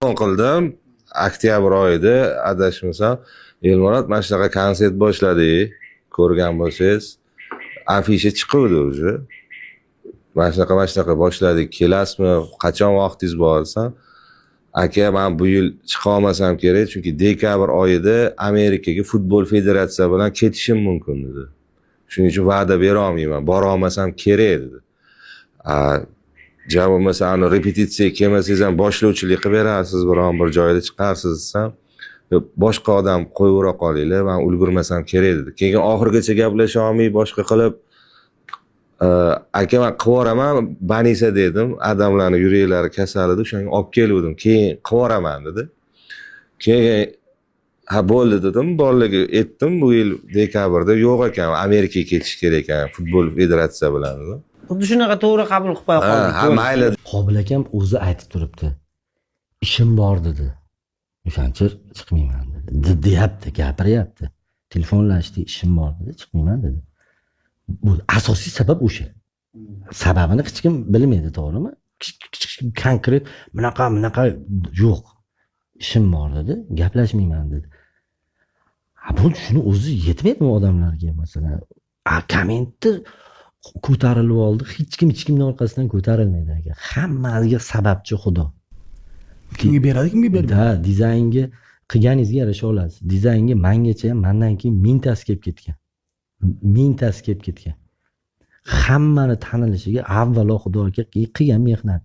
telefon qildim oktyabr oyida adashmasam, Elmurod mana shunaqa konsert boshladik, ko'rgan bo'lsangiz, afisha chiquvdi уже. Mana shunaqa boshladik, kelasizmi, qachon vaqtingiz bor desam, aka men bu yil chiqa olmasam kerak, chunki dekabr oyida Amerikaga futbol federatsiyasi bilan ketishim mumkin dedi. Shuning uchun va'da bera olmayman, bora olmasam kerak dedi. Ja bo'lmasa ani repetitsiyaga kelmasangiz ham boshlovchilik qilib berarsiz, biron bir joyda chiqarsiz desam, boshqa odam qo'yibra qolinglar, men ulgurmasam kerak dedi. Keyin oxirigacha gaplasha olmay boshqa qilib, aka men qilib yuboraman, Banisa dedim, odamlarning yuraklari kasal edi, o'shanga olib keluvdim, keyin qilib yuboraman dedi. Keyin ha bo'ldi dedim, bolalarga aytdim, bu yil dekabrda yo'q ekan, Amerikaga ketish kerak ekan futbol federatsiyasi bilan dedi. Xuddi shunaqa to'g'ri qabul qilib qo'ya qoldik. Ha, mayli. Qobil akam o'zi aytib turibdi. Ishim bor dedi. O'shancha chiqmayman dedi. Deyapti, gapiryapti. Telefonlashdi, ishim bor dedi, chiqmayman dedi. Bu asosiy sabab o'sha. Sababini hech kim bilmaydi, to'g'rimi? Konkret bunaqa yo'q. Ishim bor dedi, gaplashmayman dedi. Bu shuni o'zi yetmaydimi odamlarga masalan? Kommentni ko'tarilib oldi. Hech kimning orqasidan ko'tarilmaydi aka. Hammaga sababchi Xudo. Kimga beradi, kimga bermaydi? Ha, dizaynga qilganingizga yarasha olasiz. Dizaynga mengacha ham mendan keyin mingtasi kelib ketgan. Mingtasi kelib ketgan. Hammani tanilishiga avvalo Xudo aka qilgan mehnat.